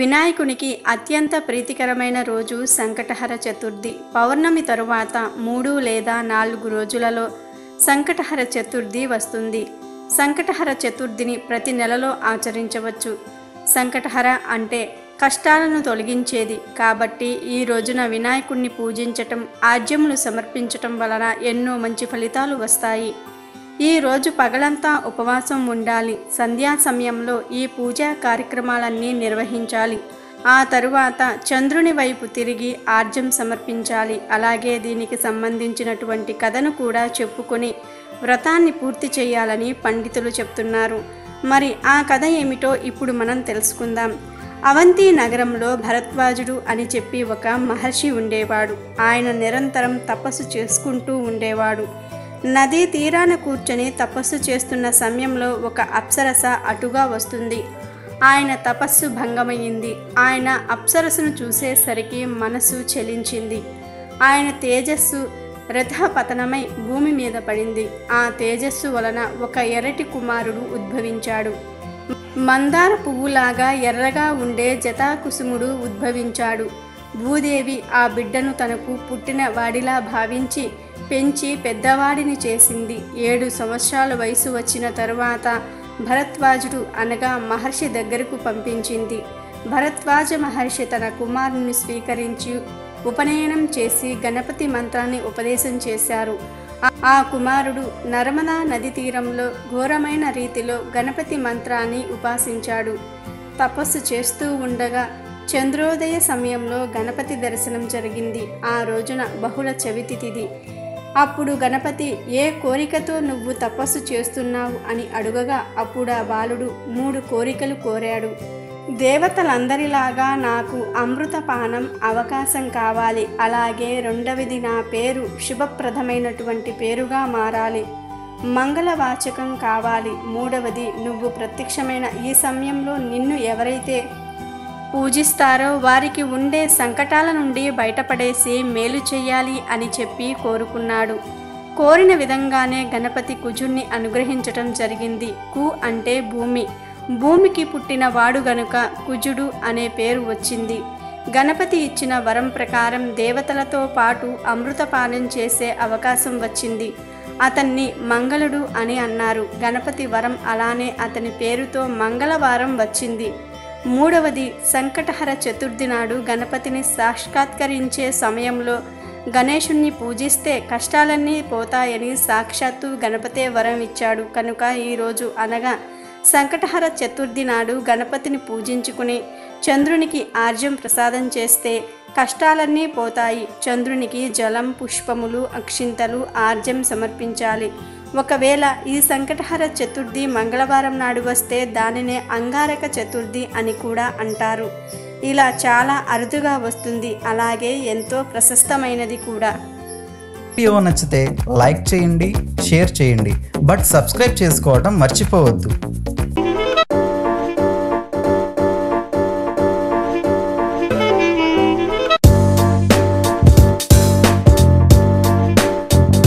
వినాయకునికి అత్యంత ప్రీతికరమైన రోజు సంకటహర చతుర్థి. పౌర్ణమి తరువాత 3 లేదా 4 రోజులలో సంకటహర చతుర్థి వస్తుంది. సంకటహర చతుర్థిని ప్రతి నెలలో ఆచరించవచ్చు. సంకటహర అంటే కష్టాలను తొలగించేది కాబట్టి ఈ రోజున వినాయకుడిని పూజించటం, ఆజ్యములు సమర్పించటం వలన ఎన్నో మంచి ఫలితాలు వస్తాయి. ఈ రోజు పగలంతా ఉపవాసం ఉండాలి. సంధ్యా సమయంలో ఈ పూజా కార్యక్రమాలన్నీ నిర్వహించాలి. ఆ తరువాత చంద్రుని వైపు తిరిగి ఆర్జ్యం సమర్పించాలి. అలాగే దీనికి సంబంధించినటువంటి కథను కూడా చెప్పుకొని వ్రతాన్ని పూర్తి చేయాలని పండితులు చెప్తున్నారు. మరి ఆ కథ ఏమిటో ఇప్పుడు మనం తెలుసుకుందాం. అవంతి నగరంలో భరద్వాజుడు అని చెప్పి ఒక మహర్షి ఉండేవాడు. ఆయన నిరంతరం తపస్సు చేసుకుంటూ ఉండేవాడు. నదీ తీరాన కూర్చొని తపస్సు చేస్తున్న సమయంలో ఒక అప్సరస అటుగా వస్తుంది. ఆయన తపస్సు భంగమైంది. ఆయన అప్సరసను చూసేసరికి మనసు చలించింది. ఆయన తేజస్సు రథపతనమై భూమి మీద పడింది. ఆ తేజస్సు వలన ఒక ఎర్రటి కుమారుడు ఉద్భవించాడు. మందార పువ్వులాగా ఎర్రగా ఉండే జటాకుసుముడు ఉద్భవించాడు. భూదేవి ఆ బిడ్డను తనకు పుట్టిన వాడిలా భావించి పెంచి పెద్దవాడిని చేసింది. 7 సంవత్సరాల వయసు వచ్చిన తరువాత భరద్వాజుడు అనగా మహర్షి దగ్గరకు పంపించింది. భరద్వాజ మహర్షి తన కుమారుని స్వీకరించి ఉపనయనం చేసి గణపతి మంత్రాన్ని ఉపదేశం చేశారు. ఆ కుమారుడు నర్మదా నది తీరంలో ఘోరమైన రీతిలో గణపతి మంత్రాన్ని ఉపాసించాడు. తపస్సు చేస్తూ ఉండగా చంద్రోదయ సమయంలో గణపతి దర్శనం జరిగింది. ఆ రోజున బహుళ చవితి తిథి. అప్పుడు గణపతి, ఏ కోరికతో నువ్వు తపస్సు చేస్తున్నావు అని అడుగగా అప్పుడు ఆ బాలుడు 3 కోరికలు కోరాడు. దేవతలందరిలాగా నాకు అమృతపానం అవకాశం కావాలి. అలాగే 2వది నా పేరు శుభప్రదమైనటువంటి పేరుగా మారాలి. మంగళవాచకం కావాలి. 3వది నువ్వు ప్రత్యక్షమైన ఈ సమయంలో నిన్ను ఎవరైతే పూజిస్తారో వారికి ఉండే సంకటాల నుండి బయటపడేసి మేలు చెయ్యాలి అని చెప్పి కోరుకున్నాడు. కోరిన విధంగానే గణపతి కుజుణ్ణి అనుగ్రహించటం జరిగింది. కు అంటే భూమి. భూమికి పుట్టిన వాడు గనుక కుజుడు అనే పేరు వచ్చింది. గణపతి ఇచ్చిన వరం ప్రకారం దేవతలతో పాటు అమృతపానం చేసే అవకాశం వచ్చింది. అతన్ని మంగళుడు అని అన్నారు. గణపతి వరం అలానే అతని పేరుతో మంగళవారం వచ్చింది. 3వది సంకటహర చతుర్థి నాడు గణపతిని సాక్షాత్కరించే సమయంలో గణేశుణ్ణి పూజిస్తే కష్టాలన్నీ పోతాయని సాక్షాత్తు గణపతే వరం ఇచ్చాడు. కనుక ఈరోజు అనగా సంకటహర చతుర్థి నాడు గణపతిని పూజించుకుని చంద్రునికి ఆర్జ్యం ప్రసాదం చేస్తే కష్టాలన్నీ పోతాయి. చంద్రునికి జలం, పుష్పములు, అక్షింతలు, ఆర్జ్యం సమర్పించాలి. ఒకవేళ ఈ సంకటహర చతుర్థి మంగళవారం నాడు వస్తే దానినే అంగారక చతుర్థి అని కూడా అంటారు. ఇలా చాలా అరుదుగా వస్తుంది. అలాగే ఎంతో ప్రశస్తమైనది కూడా. వీడియో నచ్చితే లైక్ చేయండి, షేర్ చేయండి, బట్ సబ్స్క్రైబ్ చేసుకోవడం మర్చిపోవద్దు.